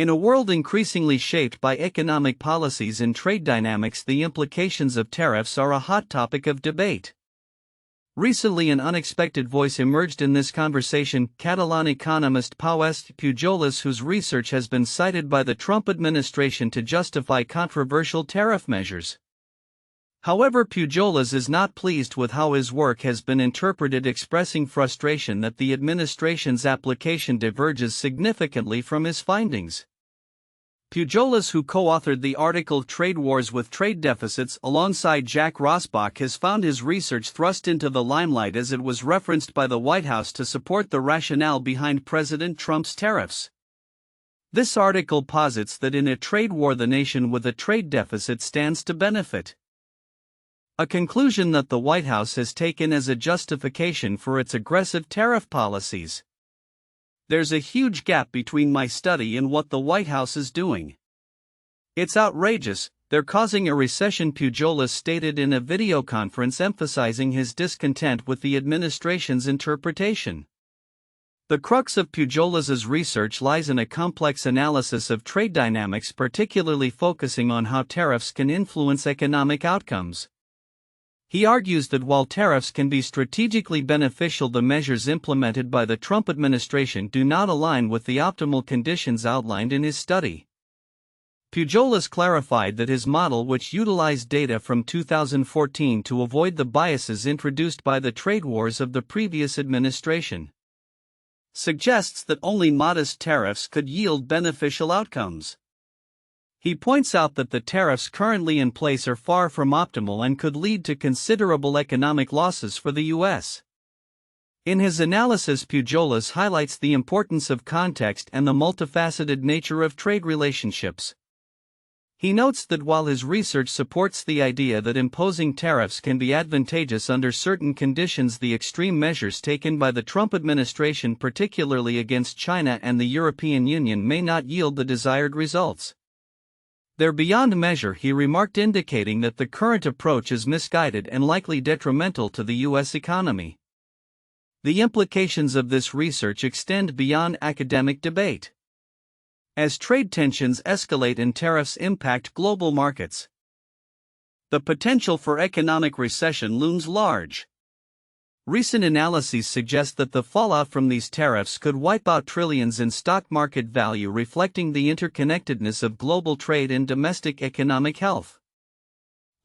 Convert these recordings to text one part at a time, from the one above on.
In a world increasingly shaped by economic policies and trade dynamics, the implications of tariffs are a hot topic of debate. Recently, an unexpected voice emerged in this conversation: Catalan economist Pau S. Pujolas, whose research has been cited by the Trump administration to justify controversial tariff measures. However, Pujolas is not pleased with how his work has been interpreted, expressing frustration that the administration's application diverges significantly from his findings. Pujolas, who co-authored the article Trade Wars with Trade Deficits alongside Jack Rosbach, has found his research thrust into the limelight as it was referenced by the White House to support the rationale behind President Trump's tariffs. This article posits that in a trade war the nation with a trade deficit stands to benefit, a conclusion that the White House has taken as a justification for its aggressive tariff policies. There's a huge gap between my study and what the White House is doing. It's outrageous, they're causing a recession, Pujolas stated in a video conference, emphasizing his discontent with the administration's interpretation. The crux of Pujolas's research lies in a complex analysis of trade dynamics, particularly focusing on how tariffs can influence economic outcomes. He argues that while tariffs can be strategically beneficial, the measures implemented by the Trump administration do not align with the optimal conditions outlined in his study. Pujolas clarified that his model, which utilized data from 2014 to avoid the biases introduced by the trade wars of the previous administration, suggests that only modest tariffs could yield beneficial outcomes. He points out that the tariffs currently in place are far from optimal and could lead to considerable economic losses for the U.S. In his analysis, Pujolas highlights the importance of context and the multifaceted nature of trade relationships. He notes that while his research supports the idea that imposing tariffs can be advantageous under certain conditions, the extreme measures taken by the Trump administration, particularly against China and the European Union, may not yield the desired results. They're beyond measure, he remarked, indicating that the current approach is misguided and likely detrimental to the U.S. economy. The implications of this research extend beyond academic debate. As trade tensions escalate and tariffs impact global markets, the potential for economic recession looms large. Recent analyses suggest that the fallout from these tariffs could wipe out trillions in stock market value, reflecting the interconnectedness of global trade and domestic economic health.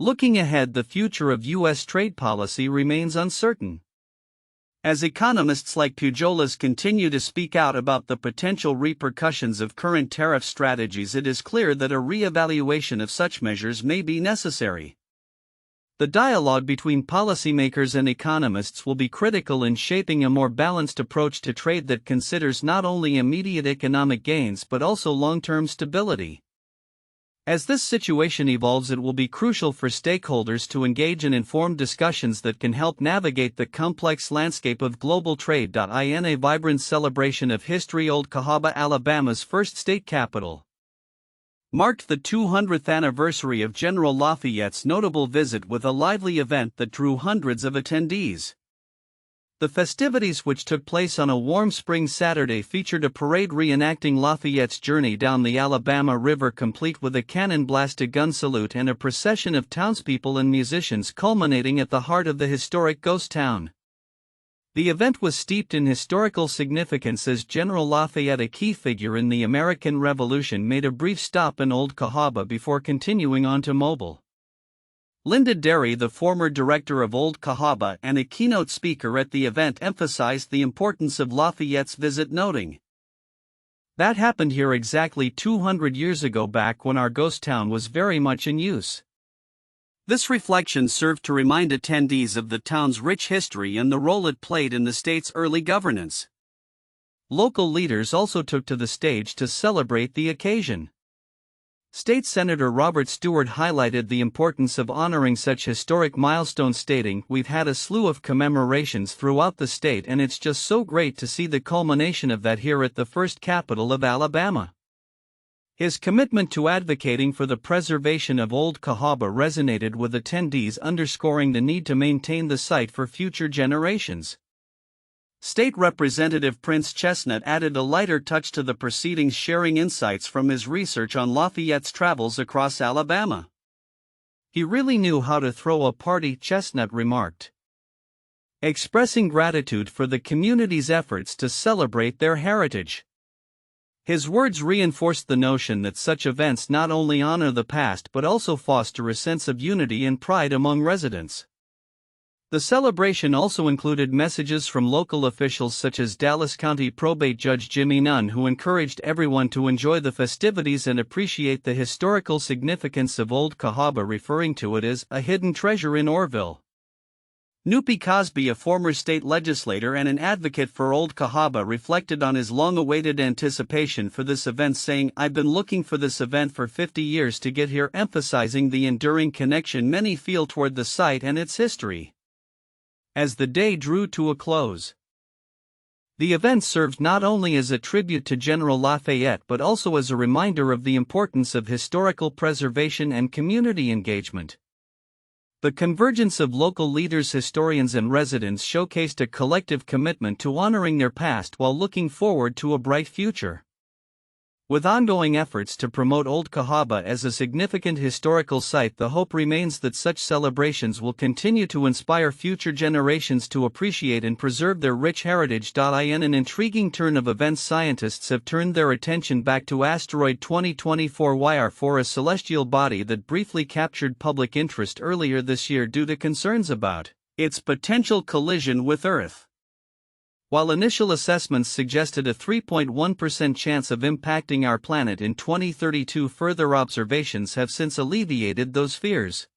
Looking ahead, the future of U.S. trade policy remains uncertain. As economists like Pujolas continue to speak out about the potential repercussions of current tariff strategies, it is clear that a re-evaluation of such measures may be necessary. The dialogue between policymakers and economists will be critical in shaping a more balanced approach to trade that considers not only immediate economic gains but also long-term stability. As this situation evolves, it will be crucial for stakeholders to engage in informed discussions that can help navigate the complex landscape of global trade. In a vibrant celebration of history, Old Cahawba, Alabama's first state capital, marked the 200th anniversary of General Lafayette's notable visit with a lively event that drew hundreds of attendees. The festivities, which took place on a warm spring Saturday, featured a parade reenacting Lafayette's journey down the Alabama River, complete with a cannon-blasted gun salute and a procession of townspeople and musicians, culminating at the heart of the historic ghost town. The event was steeped in historical significance as General Lafayette, a key figure in the American Revolution, made a brief stop in Old Cahawba before continuing on to Mobile. Linda Derry, the former director of Old Cahawba and a keynote speaker at the event, emphasized the importance of Lafayette's visit, noting, "That happened here exactly 200 years ago, back when our ghost town was very much in use." This reflection served to remind attendees of the town's rich history and the role it played in the state's early governance. Local leaders also took to the stage to celebrate the occasion. State Senator Robert Stewart highlighted the importance of honoring such historic milestones, stating, "We've had a slew of commemorations throughout the state, and it's just so great to see the culmination of that here at the first capital of Alabama." His commitment to advocating for the preservation of Old Cahawba resonated with attendees, underscoring the need to maintain the site for future generations. State Representative Prince Chestnut added a lighter touch to the proceedings, sharing insights from his research on Lafayette's travels across Alabama. "He really knew how to throw a party," Chestnut remarked, expressing gratitude for the community's efforts to celebrate their heritage. His words reinforced the notion that such events not only honor the past but also foster a sense of unity and pride among residents. The celebration also included messages from local officials such as Dallas County Probate Judge Jimmy Nunn, who encouraged everyone to enjoy the festivities and appreciate the historical significance of Old Cahawba, referring to it as a hidden treasure in Orville. Nupi Cosby, a former state legislator and an advocate for Old Cahawba, reflected on his long-awaited anticipation for this event, saying, "I've been looking for this event for 50 years to get here," emphasizing the enduring connection many feel toward the site and its history. As the day drew to a close, the event served not only as a tribute to General Lafayette but also as a reminder of the importance of historical preservation and community engagement. The convergence of local leaders, historians, and residents showcased a collective commitment to honoring their past while looking forward to a bright future. With ongoing efforts to promote Old Cahawba as a significant historical site, the hope remains that such celebrations will continue to inspire future generations to appreciate and preserve their rich heritage. In an intriguing turn of events, scientists have turned their attention back to asteroid 2024 YR4, a celestial body that briefly captured public interest earlier this year due to concerns about its potential collision with Earth. While initial assessments suggested a 3.1% chance of impacting our planet in 2032, further observations have since alleviated those fears.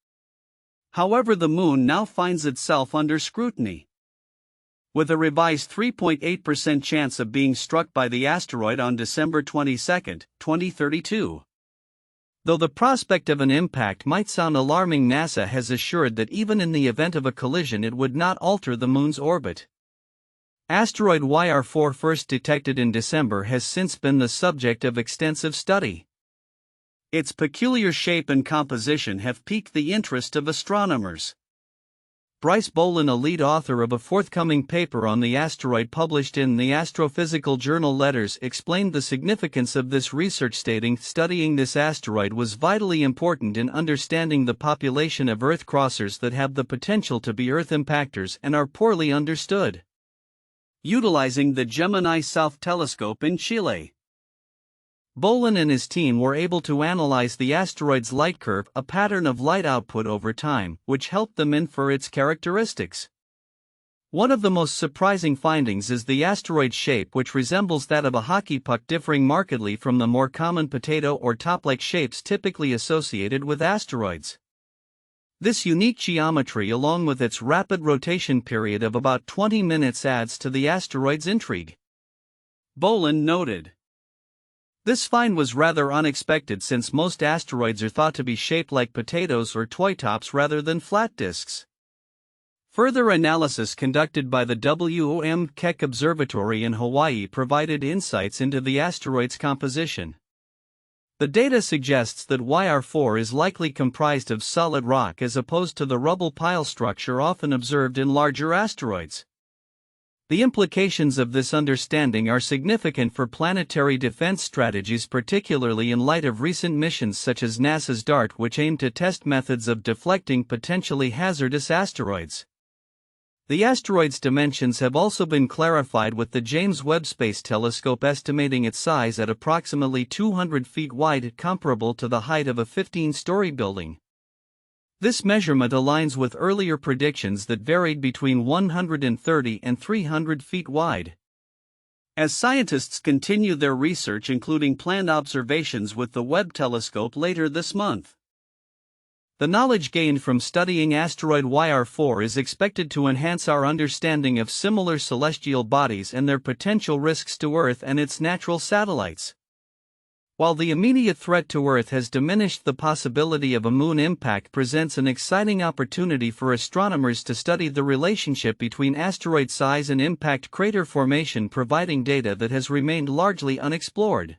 However, the Moon now finds itself under scrutiny, with a revised 3.8% chance of being struck by the asteroid on December 22, 2032. Though the prospect of an impact might sound alarming, NASA has assured that even in the event of a collision it would not alter the Moon's orbit. Asteroid YR4, first detected in December, has since been the subject of extensive study. Its peculiar shape and composition have piqued the interest of astronomers. Bryce Bolin, a lead author of a forthcoming paper on the asteroid published in the Astrophysical Journal Letters, explained the significance of this research, stating, "Studying this asteroid was vitally important in understanding the population of Earth crossers that have the potential to be Earth impactors and are poorly understood." Utilizing the Gemini South Telescope in Chile, Bolin and his team were able to analyze the asteroid's light curve, a pattern of light output over time, which helped them infer its characteristics. One of the most surprising findings is the asteroid's shape, which resembles that of a hockey puck, differing markedly from the more common potato or top-like shapes typically associated with asteroids. This unique geometry, along with its rapid rotation period of about 20 minutes, adds to the asteroid's intrigue. Bolin noted, "This find was rather unexpected, since most asteroids are thought to be shaped like potatoes or toy tops rather than flat disks." Further analysis conducted by the WOM Keck Observatory in Hawaii provided insights into the asteroid's composition. The data suggests that YR4 is likely comprised of solid rock as opposed to the rubble pile structure often observed in larger asteroids. The implications of this understanding are significant for planetary defense strategies, particularly in light of recent missions such as NASA's DART, which aim to test methods of deflecting potentially hazardous asteroids. The asteroid's dimensions have also been clarified, with the James Webb Space Telescope estimating its size at approximately 200 feet wide, comparable to the height of a 15-story building. This measurement aligns with earlier predictions that varied between 130 and 300 feet wide. As scientists continue their research, including planned observations with the Webb telescope later this month, the knowledge gained from studying asteroid YR4 is expected to enhance our understanding of similar celestial bodies and their potential risks to Earth and its natural satellites. While the immediate threat to Earth has diminished, the possibility of a moon impact presents an exciting opportunity for astronomers to study the relationship between asteroid size and impact crater formation, providing data that has remained largely unexplored.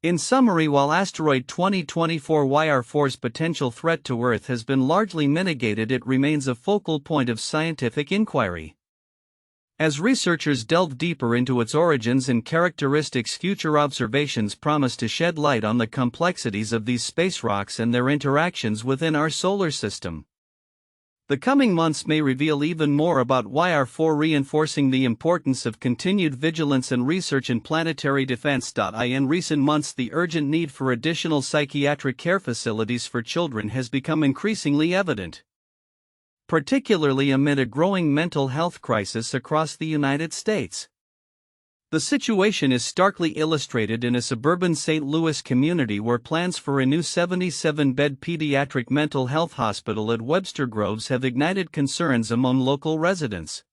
In summary, while asteroid 2024 YR4's potential threat to Earth has been largely mitigated, it remains a focal point of scientific inquiry. As researchers delve deeper into its origins and characteristics, future observations promise to shed light on the complexities of these space rocks and their interactions within our solar system. The coming months may reveal even more about why are reinforcing the importance of continued vigilance and research in planetary defense. In recent months, the urgent need for additional psychiatric care facilities for children has become increasingly evident, particularly amid a growing mental health crisis across the United States. The situation is starkly illustrated in a suburban St. Louis community where plans for a new 77-bed pediatric mental health hospital at Webster Groves have ignited concerns among local residents.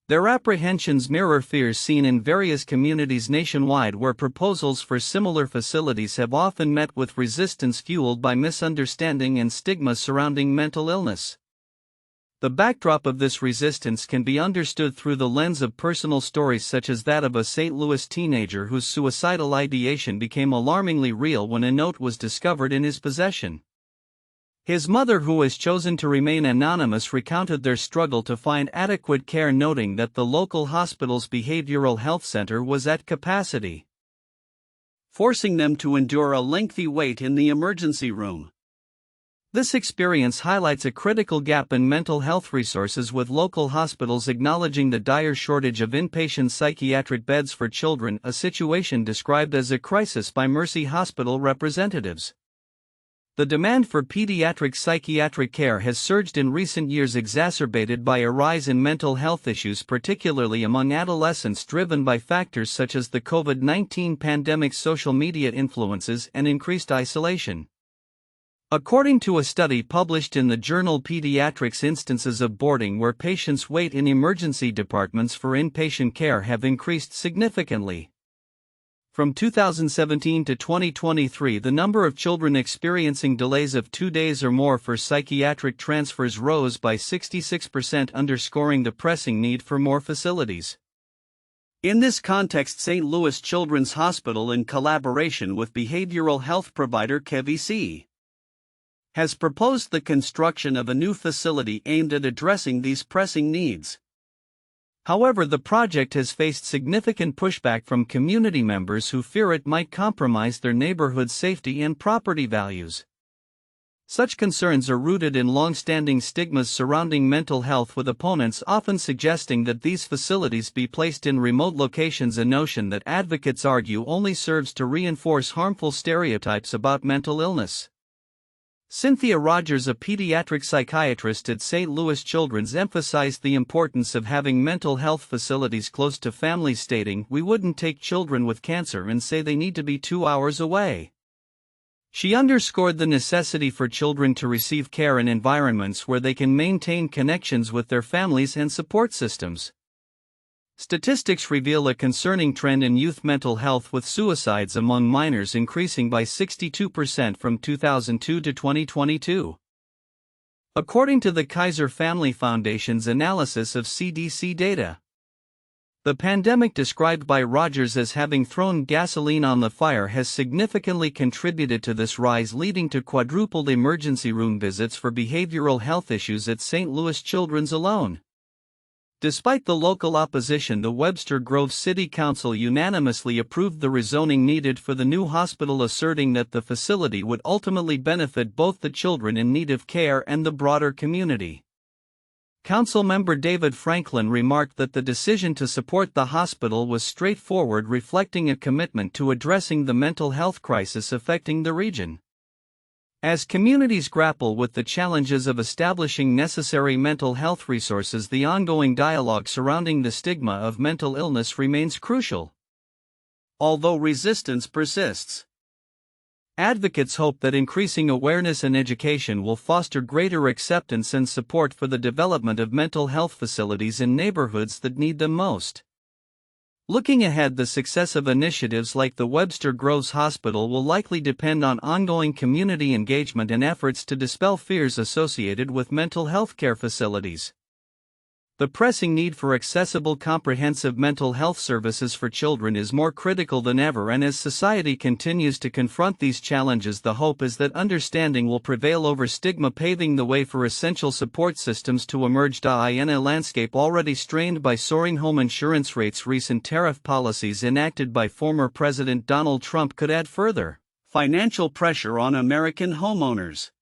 Their apprehensions mirror fears seen in various communities nationwide where proposals for similar facilities have often met with resistance fueled by misunderstanding and stigma surrounding mental illness. The backdrop of this resistance can be understood through the lens of personal stories such as that of a St. Louis teenager whose suicidal ideation became alarmingly real when a note was discovered in his possession. His mother, who has chosen to remain anonymous, recounted their struggle to find adequate care, noting that the local hospital's behavioral health center was at capacity, forcing them to endure a lengthy wait in the emergency room. This experience highlights a critical gap in mental health resources, with local hospitals acknowledging the dire shortage of inpatient psychiatric beds for children, a situation described as a crisis by Mercy Hospital representatives. The demand for pediatric psychiatric care has surged in recent years, exacerbated by a rise in mental health issues, particularly among adolescents, driven by factors such as the COVID-19 pandemic, social media influences, and increased isolation. According to a study published in the journal Pediatrics, instances of boarding where patients wait in emergency departments for inpatient care have increased significantly. From 2017 to 2023, the number of children experiencing delays of 2 days or more for psychiatric transfers rose by 66%, underscoring the pressing need for more facilities. In this context, St. Louis Children's Hospital, in collaboration with behavioral health provider KVC, has proposed the construction of a new facility aimed at addressing these pressing needs. However, the project has faced significant pushback from community members who fear it might compromise their neighborhood's safety and property values. Such concerns are rooted in long-standing stigmas surrounding mental health, with opponents often suggesting that these facilities be placed in remote locations, a notion that advocates argue only serves to reinforce harmful stereotypes about mental illness. Cynthia Rogers, a pediatric psychiatrist at St. Louis Children's, emphasized the importance of having mental health facilities close to families, stating, "We wouldn't take children with cancer and say they need to be 2 hours away." She underscored the necessity for children to receive care in environments where they can maintain connections with their families and support systems. Statistics reveal a concerning trend in youth mental health, with suicides among minors increasing by 62% from 2002 to 2022. According to the Kaiser Family Foundation's analysis of CDC data, the pandemic, described by Rogers as having thrown gasoline on the fire, has significantly contributed to this rise, leading to quadrupled emergency room visits for behavioral health issues at St. Louis Children's alone. Despite the local opposition, the Webster Groves City Council unanimously approved the rezoning needed for the new hospital, asserting that the facility would ultimately benefit both the children in need of care and the broader community. Council member David Franklin remarked that the decision to support the hospital was straightforward, reflecting a commitment to addressing the mental health crisis affecting the region. As communities grapple with the challenges of establishing necessary mental health resources, the ongoing dialogue surrounding the stigma of mental illness remains crucial. Although resistance persists, advocates hope that increasing awareness and education will foster greater acceptance and support for the development of mental health facilities in neighborhoods that need them most. Looking ahead, the success of initiatives like the Webster Groves Hospital will likely depend on ongoing community engagement and efforts to dispel fears associated with mental health care facilities. The pressing need for accessible, comprehensive mental health services for children is more critical than ever, and as society continues to confront these challenges, the hope is that understanding will prevail over stigma, paving the way for essential support systems to emerge in a landscape already strained by soaring home insurance rates. Recent tariff policies enacted by former President Donald Trump could add further financial pressure on American homeowners.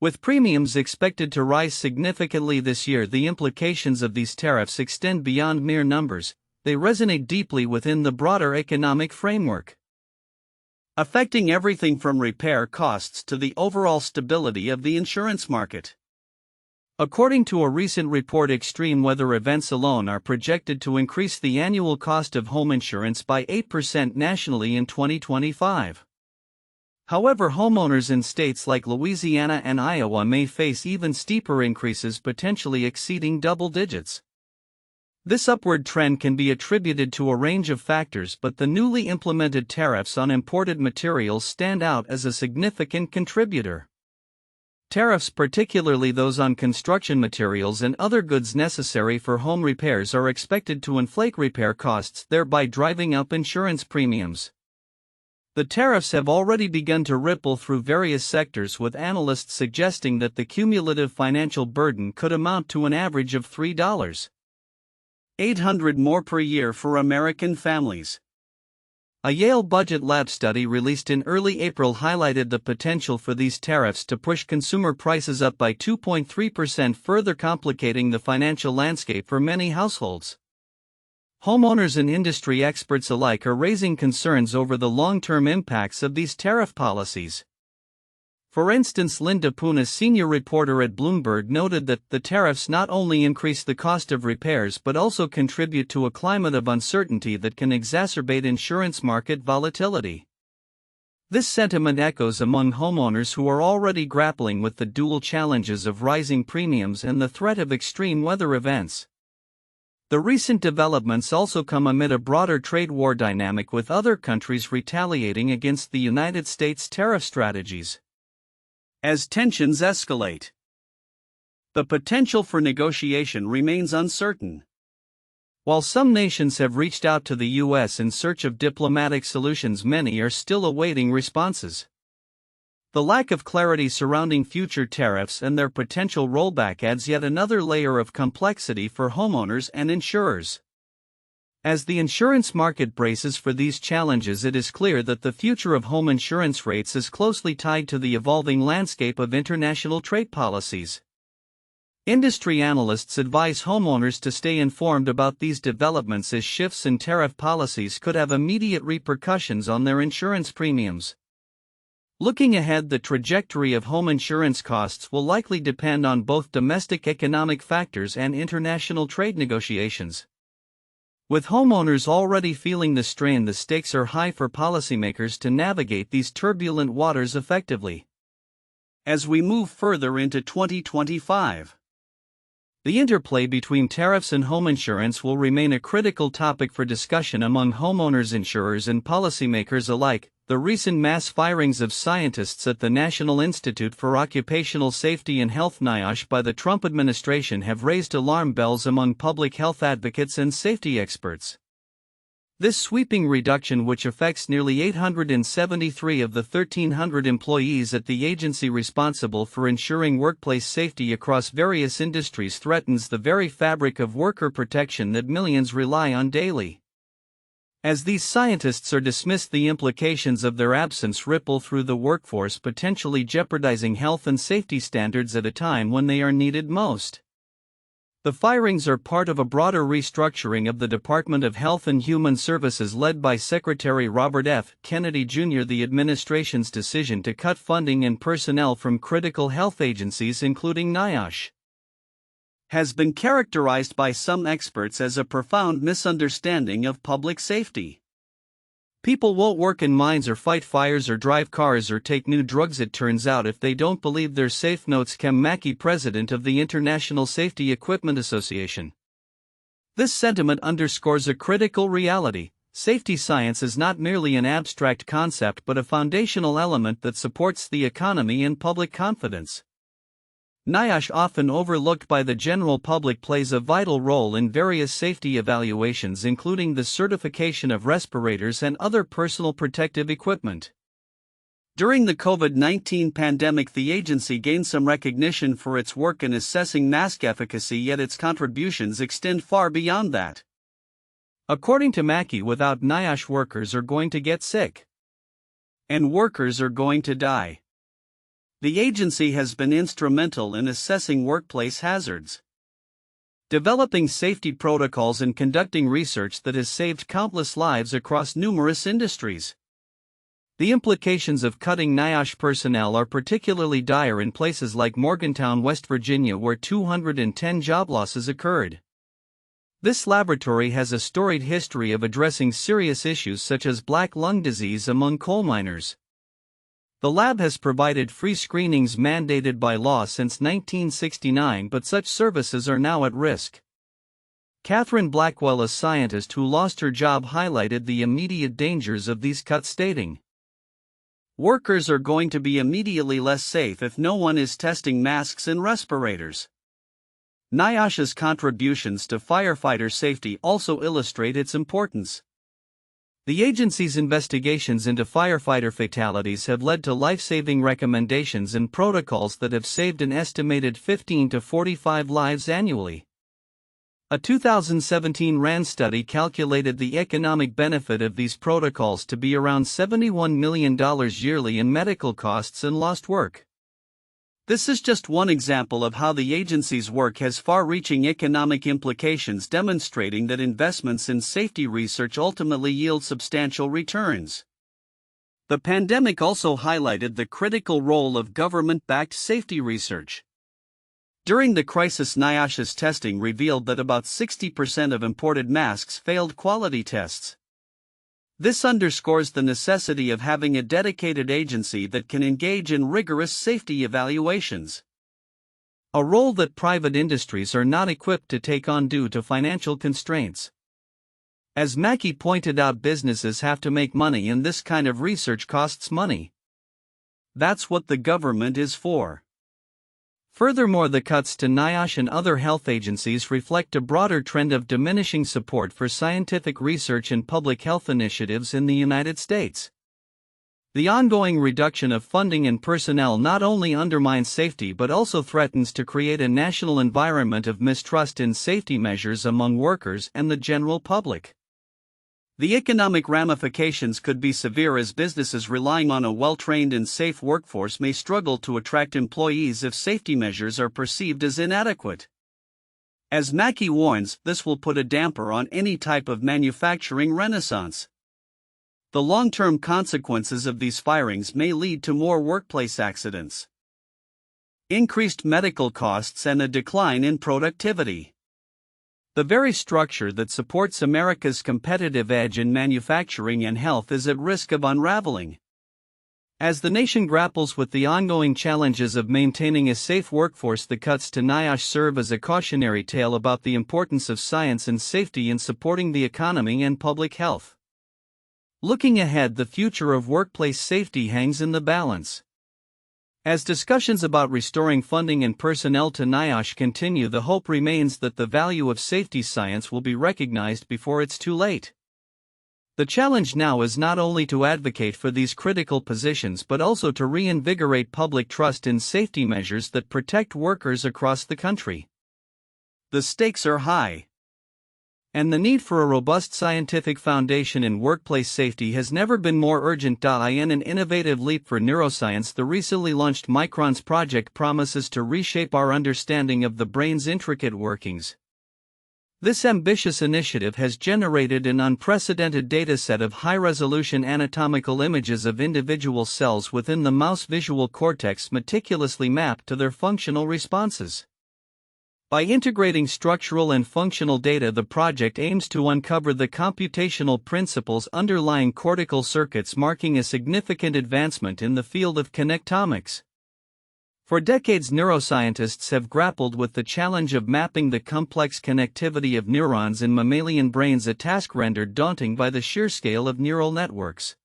With premiums expected to rise significantly this year, the implications of these tariffs extend beyond mere numbers. They resonate deeply within the broader economic framework, affecting everything from repair costs to the overall stability of the insurance market. According to a recent report, extreme weather events alone are projected to increase the annual cost of home insurance by 8% nationally in 2025. However, homeowners in states like Louisiana and Iowa may face even steeper increases, potentially exceeding double digits. This upward trend can be attributed to a range of factors, but the newly implemented tariffs on imported materials stand out as a significant contributor. Tariffs, particularly those on construction materials and other goods necessary for home repairs, are expected to inflate repair costs, thereby driving up insurance premiums. The tariffs have already begun to ripple through various sectors, with analysts suggesting that the cumulative financial burden could amount to an average of $3.800 more per year for American families. A Yale Budget Lab study released in early April highlighted the potential for these tariffs to push consumer prices up by 2.3%, further complicating the financial landscape for many households. Homeowners and industry experts alike are raising concerns over the long-term impacts of these tariff policies. For instance, Linda Poon, a senior reporter at Bloomberg, noted that the tariffs not only increase the cost of repairs but also contribute to a climate of uncertainty that can exacerbate insurance market volatility. This sentiment echoes among homeowners who are already grappling with the dual challenges of rising premiums and the threat of extreme weather events. The recent developments also come amid a broader trade war dynamic, with other countries retaliating against the United States' tariff strategies. As tensions escalate, the potential for negotiation remains uncertain. While some nations have reached out to the U.S. in search of diplomatic solutions, many are still awaiting responses. The lack of clarity surrounding future tariffs and their potential rollback adds yet another layer of complexity for homeowners and insurers. As the insurance market braces for these challenges, it is clear that the future of home insurance rates is closely tied to the evolving landscape of international trade policies. Industry analysts advise homeowners to stay informed about these developments, as shifts in tariff policies could have immediate repercussions on their insurance premiums. Looking ahead, the trajectory of home insurance costs will likely depend on both domestic economic factors and international trade negotiations. With homeowners already feeling the strain, the stakes are high for policymakers to navigate these turbulent waters effectively. As we move further into 2025, the interplay between tariffs and home insurance will remain a critical topic for discussion among homeowners, insurers, and policymakers alike. The recent mass firings of scientists at the National Institute for Occupational Safety and Health (NIOSH) by the Trump administration have raised alarm bells among public health advocates and safety experts. This sweeping reduction, which affects nearly 873 of the 1,300 employees at the agency responsible for ensuring workplace safety across various industries, threatens the very fabric of worker protection that millions rely on daily. As these scientists are dismissed, the implications of their absence ripple through the workforce, potentially jeopardizing health and safety standards at a time when they are needed most. The firings are part of a broader restructuring of the Department of Health and Human Services led by Secretary Robert F. Kennedy Jr. The administration's decision to cut funding and personnel from critical health agencies, including NIOSH, has been characterized by some experts as a profound misunderstanding of public safety. People won't work in mines or fight fires or drive cars or take new drugs, it turns out, if they don't believe they're safe, notes Kem Mackey, president of the International Safety Equipment Association. This sentiment underscores a critical reality. Safety science is not merely an abstract concept but a foundational element that supports the economy and public confidence. NIOSH, often overlooked by the general public, plays a vital role in various safety evaluations, including the certification of respirators and other personal protective equipment. During the COVID-19 pandemic, the agency gained some recognition for its work in assessing mask efficacy, yet its contributions extend far beyond that. According to MICrONS, without NIOSH, workers are going to get sick. And workers are going to die. The agency has been instrumental in assessing workplace hazards, developing safety protocols, and conducting research that has saved countless lives across numerous industries. The implications of cutting NIOSH personnel are particularly dire in places like Morgantown, West Virginia, where 210 job losses occurred. This laboratory has a storied history of addressing serious issues such as black lung disease among coal miners. The lab has provided free screenings mandated by law since 1969, but such services are now at risk. Catherine Blackwell, a scientist who lost her job, highlighted the immediate dangers of these cuts, stating, "Workers are going to be immediately less safe if no one is testing masks and respirators." NIOSH's contributions to firefighter safety also illustrate its importance. The agency's investigations into firefighter fatalities have led to life-saving recommendations and protocols that have saved an estimated 15 to 45 lives annually. A 2017 RAND study calculated the economic benefit of these protocols to be around $71 million yearly in medical costs and lost work. This is just one example of how the agency's work has far-reaching economic implications, demonstrating that investments in safety research ultimately yield substantial returns. The pandemic also highlighted the critical role of government-backed safety research. During the crisis, NIOSH's testing revealed that about 60% of imported masks failed quality tests. This underscores the necessity of having a dedicated agency that can engage in rigorous safety evaluations, a role that private industries are not equipped to take on due to financial constraints. As MICrONS pointed out, businesses have to make money, and this kind of research costs money. That's what the government is for. Furthermore, the cuts to NIOSH and other health agencies reflect a broader trend of diminishing support for scientific research and public health initiatives in the United States. The ongoing reduction of funding and personnel not only undermines safety but also threatens to create a national environment of mistrust in safety measures among workers and the general public. The economic ramifications could be severe, as businesses relying on a well-trained and safe workforce may struggle to attract employees if safety measures are perceived as inadequate. As MICrONS warns, this will put a damper on any type of manufacturing renaissance. The long-term consequences of these firings may lead to more workplace accidents, increased medical costs, and a decline in productivity. The very structure that supports America's competitive edge in manufacturing and health is at risk of unraveling. As the nation grapples with the ongoing challenges of maintaining a safe workforce, the cuts to NIOSH serve as a cautionary tale about the importance of science and safety in supporting the economy and public health. Looking ahead, the future of workplace safety hangs in the balance. As discussions about restoring funding and personnel to NIOSH continue, the hope remains that the value of safety science will be recognized before it's too late. The challenge now is not only to advocate for these critical positions but also to reinvigorate public trust in safety measures that protect workers across the country. The stakes are high, and the need for a robust scientific foundation in workplace safety has never been more urgent. In an innovative leap for neuroscience, the recently launched MICrONS project promises to reshape our understanding of the brain's intricate workings. This ambitious initiative has generated an unprecedented dataset of high-resolution anatomical images of individual cells within the mouse visual cortex, meticulously mapped to their functional responses. By integrating structural and functional data, the project aims to uncover the computational principles underlying cortical circuits, marking a significant advancement in the field of connectomics. For decades, neuroscientists have grappled with the challenge of mapping the complex connectivity of neurons in mammalian brains, a task rendered daunting by the sheer scale of neural networks.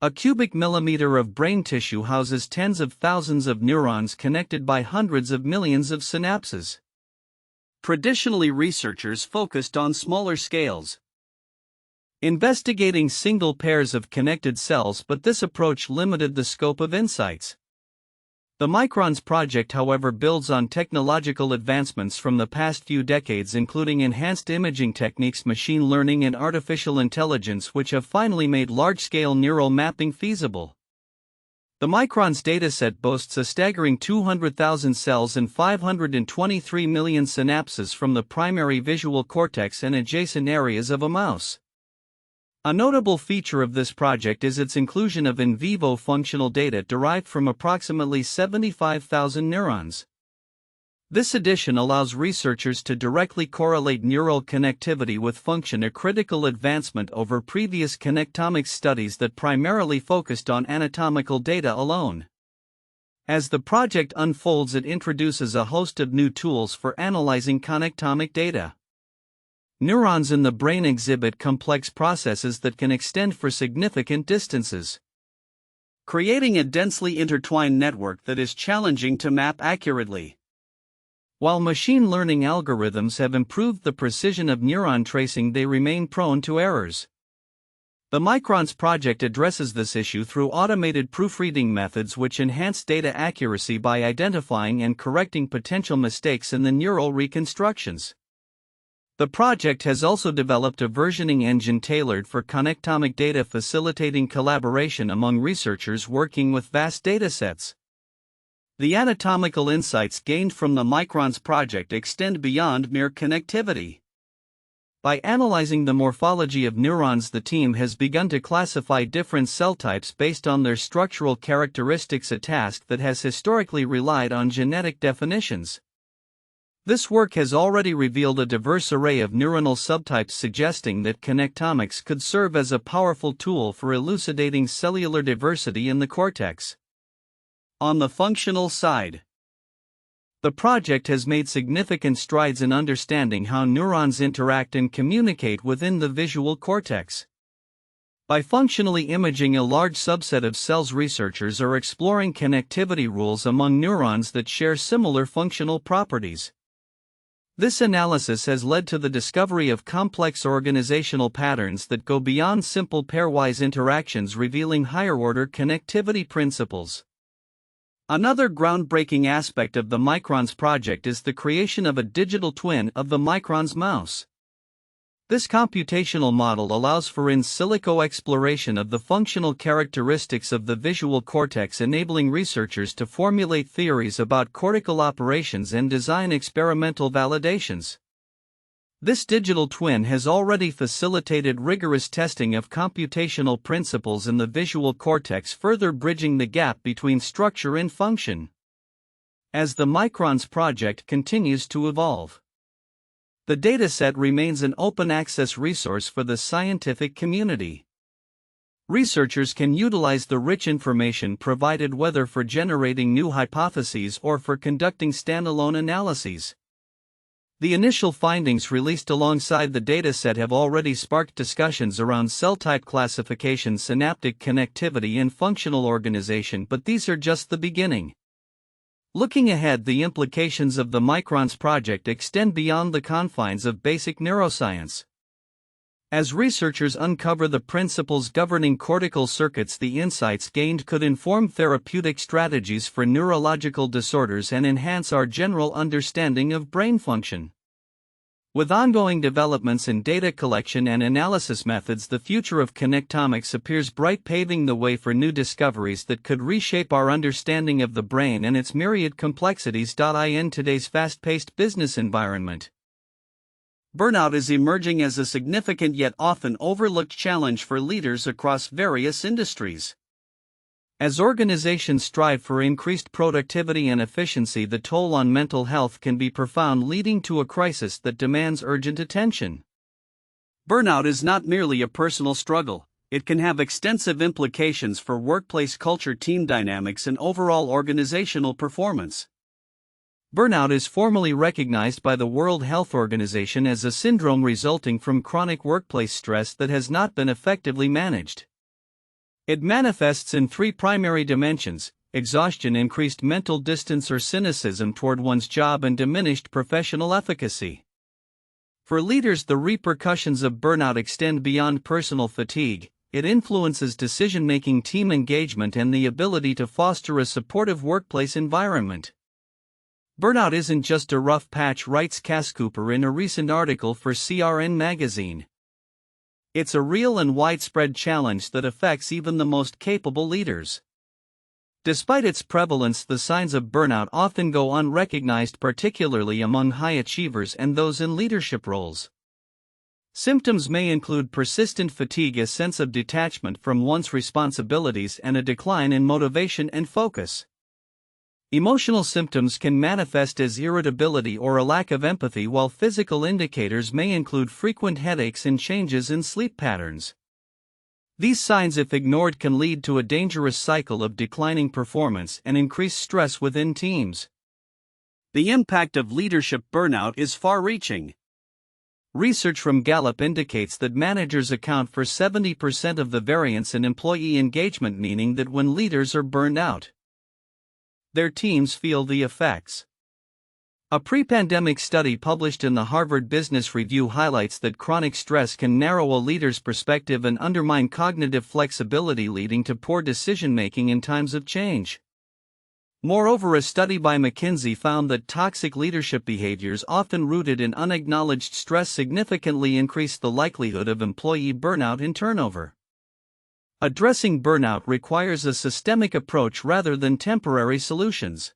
A cubic millimeter of brain tissue houses tens of thousands of neurons connected by hundreds of millions of synapses. Traditionally, researchers focused on smaller scales, investigating single pairs of connected cells, but this approach limited the scope of insights. The MICrONS project, however, builds on technological advancements from the past few decades, including enhanced imaging techniques, machine learning, and artificial intelligence, which have finally made large-scale neural mapping feasible. The MICrONS dataset boasts a staggering 200,000 cells and 523 million synapses from the primary visual cortex and adjacent areas of a mouse. A notable feature of this project is its inclusion of in vivo functional data derived from approximately 75,000 neurons. This addition allows researchers to directly correlate neural connectivity with function, a critical advancement over previous connectomics studies that primarily focused on anatomical data alone. As the project unfolds, it introduces a host of new tools for analyzing connectomic data. Neurons in the brain exhibit complex processes that can extend for significant distances, creating a densely intertwined network that is challenging to map accurately. While machine learning algorithms have improved the precision of neuron tracing, they remain prone to errors. The MICrONS project addresses this issue through automated proofreading methods which enhance data accuracy by identifying and correcting potential mistakes in the neural reconstructions. The project has also developed a versioning engine tailored for connectomic data, facilitating collaboration among researchers working with vast datasets. The anatomical insights gained from the MICrONS project extend beyond mere connectivity. By analyzing the morphology of neurons, the team has begun to classify different cell types based on their structural characteristics, a task that has historically relied on genetic definitions. This work has already revealed a diverse array of neuronal subtypes, suggesting that connectomics could serve as a powerful tool for elucidating cellular diversity in the cortex. On the functional side, the project has made significant strides in understanding how neurons interact and communicate within the visual cortex. By functionally imaging a large subset of cells, researchers are exploring connectivity rules among neurons that share similar functional properties. This analysis has led to the discovery of complex organizational patterns that go beyond simple pairwise interactions, revealing higher-order connectivity principles. Another groundbreaking aspect of the MICrONS project is the creation of a digital twin of the MICrONS mouse. This computational model allows for in silico exploration of the functional characteristics of the visual cortex, enabling researchers to formulate theories about cortical operations and design experimental validations. This digital twin has already facilitated rigorous testing of computational principles in the visual cortex, further bridging the gap between structure and function. As the MICrONS project continues to evolve, the dataset remains an open-access resource for the scientific community. Researchers can utilize the rich information provided, whether for generating new hypotheses or for conducting standalone analyses. The initial findings released alongside the dataset have already sparked discussions around cell type classification, synaptic connectivity, and functional organization, but these are just the beginning. Looking ahead, the implications of the MICrONS project extend beyond the confines of basic neuroscience. As researchers uncover the principles governing cortical circuits, the insights gained could inform therapeutic strategies for neurological disorders and enhance our general understanding of brain function. With ongoing developments in data collection and analysis methods, the future of connectomics appears bright, paving the way for new discoveries that could reshape our understanding of the brain and its myriad complexities. In today's fast-paced business environment, burnout is emerging as a significant yet often overlooked challenge for leaders across various industries. As organizations strive for increased productivity and efficiency, the toll on mental health can be profound, leading to a crisis that demands urgent attention. Burnout is not merely a personal struggle, it can have extensive implications for workplace culture, team dynamics, and overall organizational performance. Burnout is formally recognized by the World Health Organization as a syndrome resulting from chronic workplace stress that has not been effectively managed. It manifests in three primary dimensions: exhaustion, increased mental distance or cynicism toward one's job, and diminished professional efficacy. For leaders, the repercussions of burnout extend beyond personal fatigue. It influences decision-making, team engagement, and the ability to foster a supportive workplace environment. Burnout isn't just a rough patch, writes Cass Cooper in a recent article for CRN magazine. It's a real and widespread challenge that affects even the most capable leaders. Despite its prevalence, the signs of burnout often go unrecognized, particularly among high achievers and those in leadership roles. Symptoms may include persistent fatigue, a sense of detachment from one's responsibilities, and a decline in motivation and focus. Emotional symptoms can manifest as irritability or a lack of empathy, while physical indicators may include frequent headaches and changes in sleep patterns. These signs, if ignored, can lead to a dangerous cycle of declining performance and increased stress within teams. The impact of leadership burnout is far-reaching. Research from Gallup indicates that managers account for 70% of the variance in employee engagement, meaning that when leaders are burned out, their teams feel the effects. A pre-pandemic study published in the Harvard Business Review highlights that chronic stress can narrow a leader's perspective and undermine cognitive flexibility, leading to poor decision-making in times of change. Moreover, a study by McKinsey found that toxic leadership behaviors, often rooted in unacknowledged stress, significantly increase the likelihood of employee burnout and turnover. Addressing burnout requires a systemic approach rather than temporary solutions.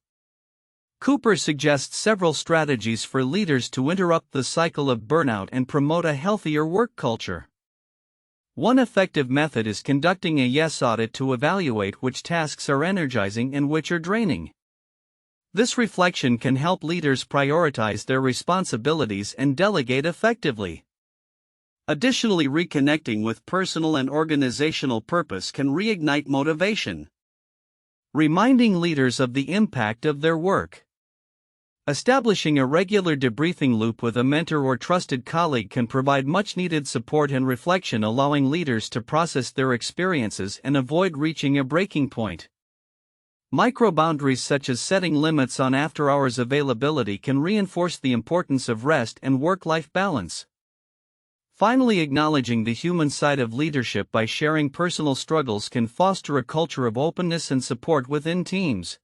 Cooper suggests several strategies for leaders to interrupt the cycle of burnout and promote a healthier work culture. One effective method is conducting a yes audit to evaluate which tasks are energizing and which are draining. This reflection can help leaders prioritize their responsibilities and delegate effectively. Additionally, reconnecting with personal and organizational purpose can reignite motivation, reminding leaders of the impact of their work. Establishing a regular debriefing loop with a mentor or trusted colleague can provide much-needed support and reflection, allowing leaders to process their experiences and avoid reaching a breaking point. Micro-boundaries such as setting limits on after-hours availability can reinforce the importance of rest and work-life balance. Finally, acknowledging the human side of leadership by sharing personal struggles can foster a culture of openness and support within teams.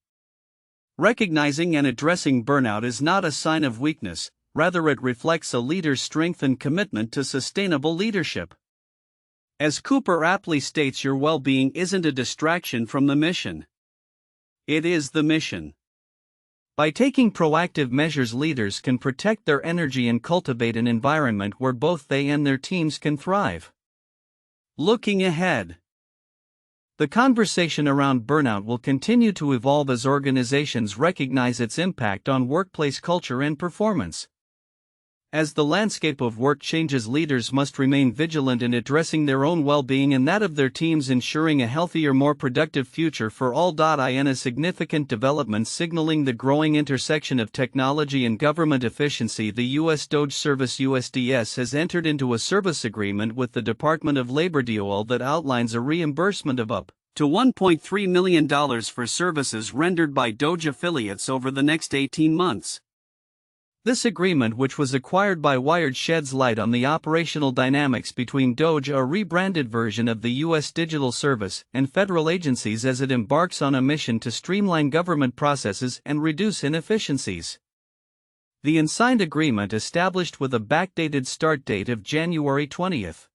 Recognizing and addressing burnout is not a sign of weakness, rather it reflects a leader's strength and commitment to sustainable leadership. As Cooper aptly states, your well-being isn't a distraction from the mission. It is the mission. By taking proactive measures, leaders can protect their energy and cultivate an environment where both they and their teams can thrive. Looking ahead, the conversation around burnout will continue to evolve as organizations recognize its impact on workplace culture and performance. As the landscape of work changes, leaders must remain vigilant in addressing their own well-being and that of their teams, ensuring a healthier, more productive future for all. In a significant development signaling the growing intersection of technology and government efficiency, the U.S. DOGE Service USDS has entered into a service agreement with the Department of Labor DOL that outlines a reimbursement of up to $1.3 million for services rendered by DOGE affiliates over the next 18 months. This agreement, which was acquired by Wired, sheds light on the operational dynamics between DOGE, a rebranded version of the U.S. Digital Service, and federal agencies as it embarks on a mission to streamline government processes and reduce inefficiencies. The unsigned agreement, established with a backdated start date of January 20th,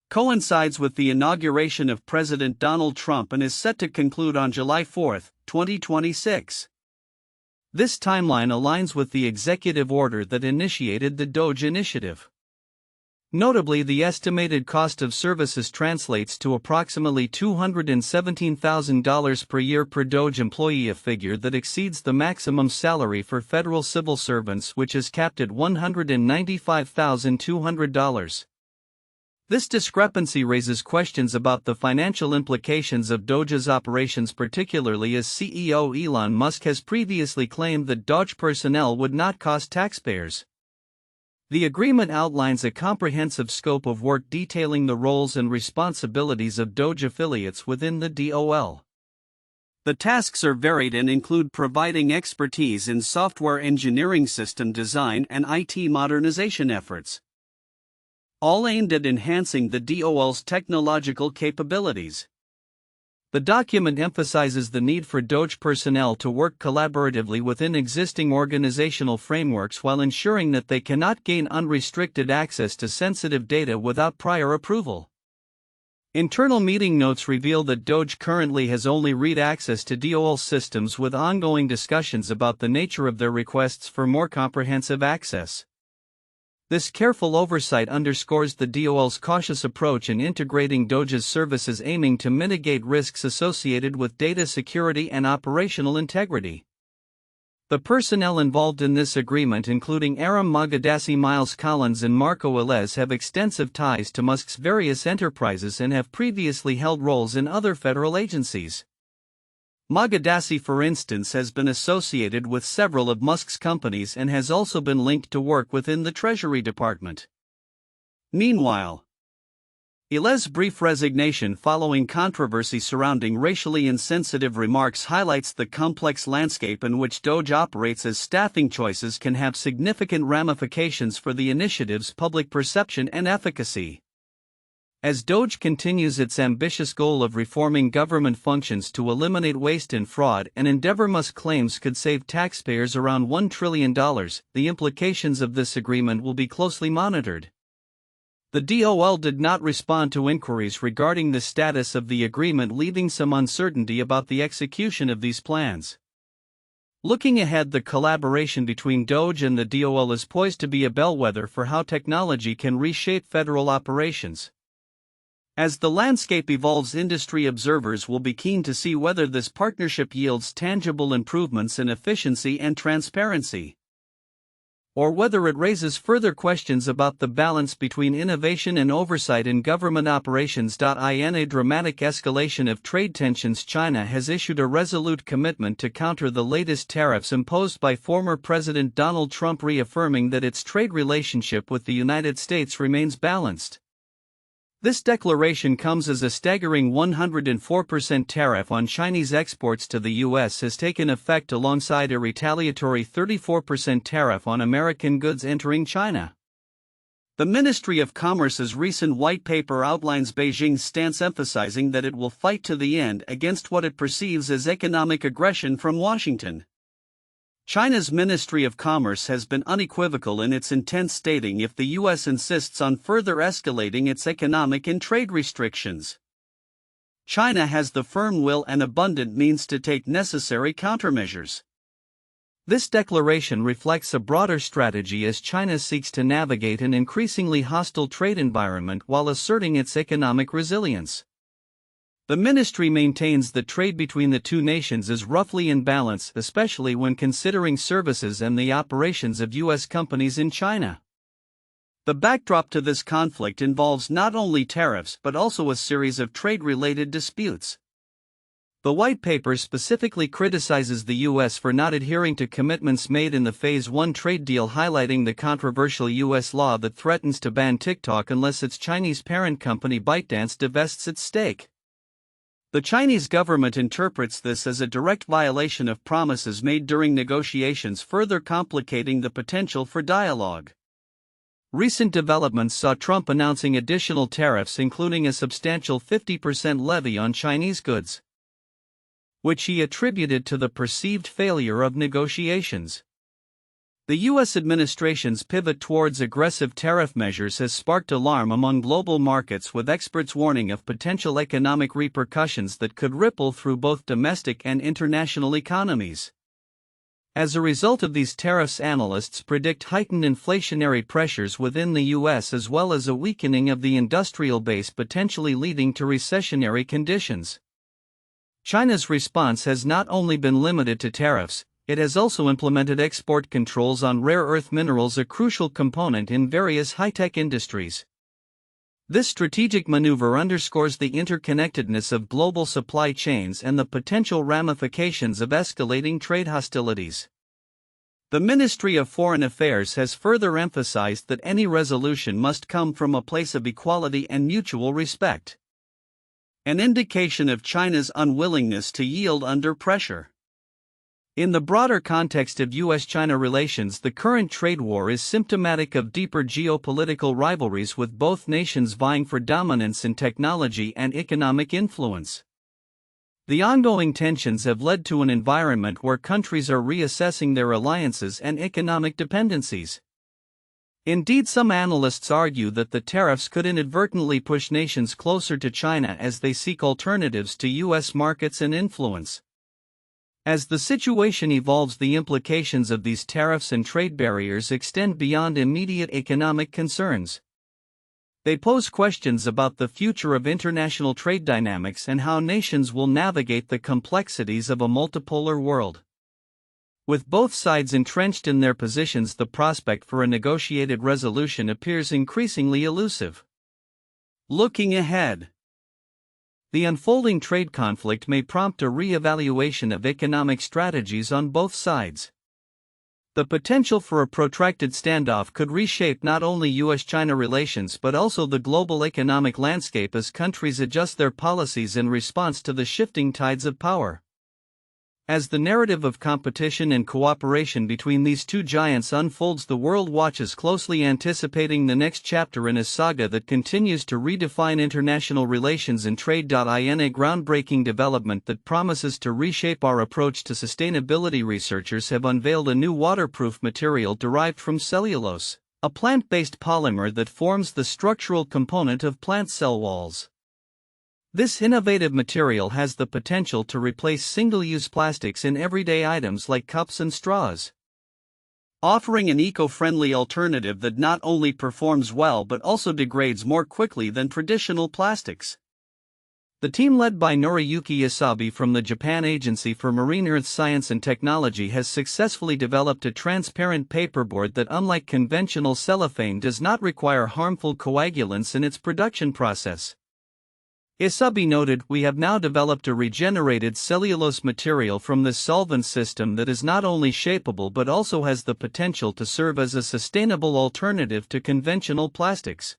coincides with the inauguration of President Donald Trump and is set to conclude on July 4, 2026. This timeline aligns with the executive order that initiated the DOGE initiative. Notably, the estimated cost of services translates to approximately $217,000 per year per DOGE employee, a figure that exceeds the maximum salary for federal civil servants, which is capped at $195,200. This discrepancy raises questions about the financial implications of DOGE's operations, particularly as CEO Elon Musk has previously claimed that DOGE personnel would not cost taxpayers. The agreement outlines a comprehensive scope of work detailing the roles and responsibilities of Doge affiliates within the DOL. The tasks are varied and include providing expertise in software engineering, system design, and IT modernization efforts, all aimed at enhancing the DOL's technological capabilities. The document emphasizes the need for Doge personnel to work collaboratively within existing organizational frameworks while ensuring that they cannot gain unrestricted access to sensitive data without prior approval. Internal meeting notes reveal that Doge currently has only read access to DOL systems, with ongoing discussions about the nature of their requests for more comprehensive access. This careful oversight underscores the DOL's cautious approach in integrating Doge's services, aiming to mitigate risks associated with data security and operational integrity. The personnel involved in this agreement, including Aram Moghadassi, Miles Collins, and Marco Velez, have extensive ties to Musk's various enterprises and have previously held roles in other federal agencies. Moghadassi, for instance, has been associated with several of Musk's companies and has also been linked to work within the Treasury Department. Meanwhile, Velez's brief resignation following controversy surrounding racially insensitive remarks highlights the complex landscape in which Doge operates, as staffing choices can have significant ramifications for the initiative's public perception and efficacy. As Doge continues its ambitious goal of reforming government functions to eliminate waste and fraud, and endeavor Musk claims could save taxpayers around $1 trillion, the implications of this agreement will be closely monitored. The DOL did not respond to inquiries regarding the status of the agreement, leaving some uncertainty about the execution of these plans. Looking ahead, the collaboration between Doge and the DOL is poised to be a bellwether for how technology can reshape federal operations. As the landscape evolves, industry observers will be keen to see whether this partnership yields tangible improvements in efficiency and transparency, or whether it raises further questions about the balance between innovation and oversight in government operations. In a dramatic escalation of trade tensions, China has issued a resolute commitment to counter the latest tariffs imposed by former President Donald Trump, reaffirming that its trade relationship with the United States remains balanced. This declaration comes as a staggering 104% tariff on Chinese exports to the U.S. has taken effect, alongside a retaliatory 34% tariff on American goods entering China. The Ministry of Commerce's recent white paper outlines Beijing's stance, emphasizing that it will fight to the end against what it perceives as economic aggression from Washington. China's Ministry of Commerce has been unequivocal in its intent, stating if the U.S. insists on further escalating its economic and trade restrictions, China has the firm will and abundant means to take necessary countermeasures. This declaration reflects a broader strategy as China seeks to navigate an increasingly hostile trade environment while asserting its economic resilience. The ministry maintains that trade between the two nations is roughly in balance, especially when considering services and the operations of U.S. companies in China. The backdrop to this conflict involves not only tariffs but also a series of trade-related disputes. The white paper specifically criticizes the U.S. for not adhering to commitments made in the Phase 1 trade deal, highlighting the controversial U.S. law that threatens to ban TikTok unless its Chinese parent company ByteDance divests its stake. The Chinese government interprets this as a direct violation of promises made during negotiations, further complicating the potential for dialogue. Recent developments saw Trump announcing additional tariffs, including a substantial 50% levy on Chinese goods, which he attributed to the perceived failure of negotiations. The U.S. administration's pivot towards aggressive tariff measures has sparked alarm among global markets, with experts warning of potential economic repercussions that could ripple through both domestic and international economies. As a result of these tariffs, analysts predict heightened inflationary pressures within the U.S. as well as a weakening of the industrial base, potentially leading to recessionary conditions. China's response has not only been limited to tariffs, it has also implemented export controls on rare earth minerals, a crucial component in various high-tech industries. This strategic maneuver underscores the interconnectedness of global supply chains and the potential ramifications of escalating trade hostilities. The Ministry of Foreign Affairs has further emphasized that any resolution must come from a place of equality and mutual respect, an indication of China's unwillingness to yield under pressure. In the broader context of U.S.-China relations, the current trade war is symptomatic of deeper geopolitical rivalries, with both nations vying for dominance in technology and economic influence. The ongoing tensions have led to an environment where countries are reassessing their alliances and economic dependencies. Indeed, some analysts argue that the tariffs could inadvertently push nations closer to China as they seek alternatives to U.S. markets and influence. As the situation evolves, the implications of these tariffs and trade barriers extend beyond immediate economic concerns. They pose questions about the future of international trade dynamics and how nations will navigate the complexities of a multipolar world. With both sides entrenched in their positions, the prospect for a negotiated resolution appears increasingly elusive. Looking ahead, the unfolding trade conflict may prompt a re-evaluation of economic strategies on both sides. The potential for a protracted standoff could reshape not only U.S.-China relations but also the global economic landscape as countries adjust their policies in response to the shifting tides of power. As the narrative of competition and cooperation between these two giants unfolds, the world watches closely, anticipating the next chapter in a saga that continues to redefine international relations and trade. In a groundbreaking development that promises to reshape our approach to sustainability, researchers have unveiled a new waterproof material derived from cellulose, a plant-based polymer that forms the structural component of plant cell walls. This innovative material has the potential to replace single-use plastics in everyday items like cups and straws, offering an eco-friendly alternative that not only performs well but also degrades more quickly than traditional plastics. The team, led by Noriyuki Isabi from the Japan Agency for Marine Earth Science and Technology, has successfully developed a transparent paperboard that, unlike conventional cellophane, does not require harmful coagulants in its production process. Isabi noted, "We have now developed a regenerated cellulose material from this solvent system that is not only shapeable but also has the potential to serve as a sustainable alternative to conventional plastics."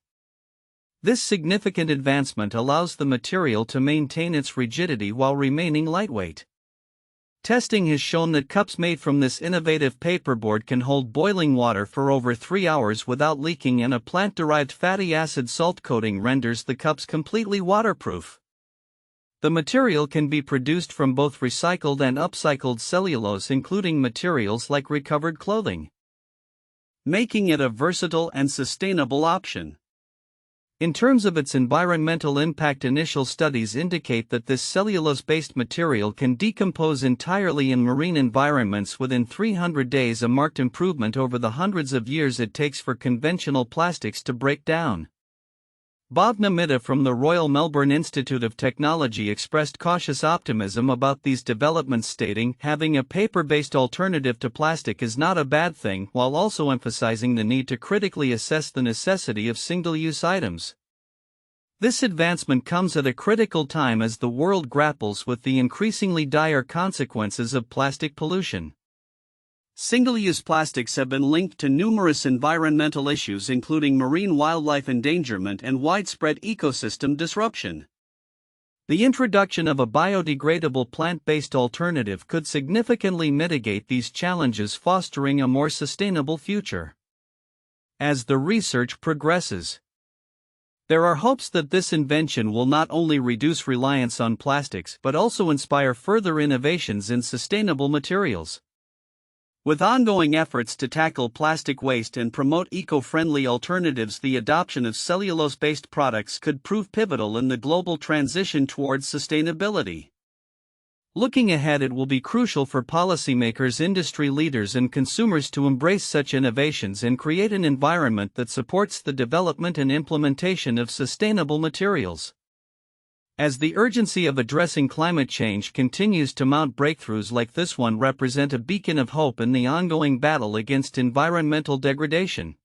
This significant advancement allows the material to maintain its rigidity while remaining lightweight. Testing has shown that cups made from this innovative paperboard can hold boiling water for over 3 hours without leaking, and a plant-derived fatty acid salt coating renders the cups completely waterproof. The material can be produced from both recycled and upcycled cellulose, including materials like recovered clothing, making it a versatile and sustainable option. In terms of its environmental impact, initial studies indicate that this cellulose-based material can decompose entirely in marine environments within 300 days, a marked improvement over the hundreds of years it takes for conventional plastics to break down. Bob Namita from the Royal Melbourne Institute of Technology expressed cautious optimism about these developments, stating, "Having a paper-based alternative to plastic is not a bad thing," while also emphasizing the need to critically assess the necessity of single-use items. This advancement comes at a critical time as the world grapples with the increasingly dire consequences of plastic pollution. Single-use plastics have been linked to numerous environmental issues, including marine wildlife endangerment and widespread ecosystem disruption. The introduction of a biodegradable plant-based alternative could significantly mitigate these challenges, fostering a more sustainable future. As the research progresses, there are hopes that this invention will not only reduce reliance on plastics but also inspire further innovations in sustainable materials. With ongoing efforts to tackle plastic waste and promote eco-friendly alternatives, the adoption of cellulose-based products could prove pivotal in the global transition towards sustainability. Looking ahead, it will be crucial for policymakers, industry leaders, and consumers to embrace such innovations and create an environment that supports the development and implementation of sustainable materials. As the urgency of addressing climate change continues to mount, breakthroughs like this one represent a beacon of hope in the ongoing battle against environmental degradation.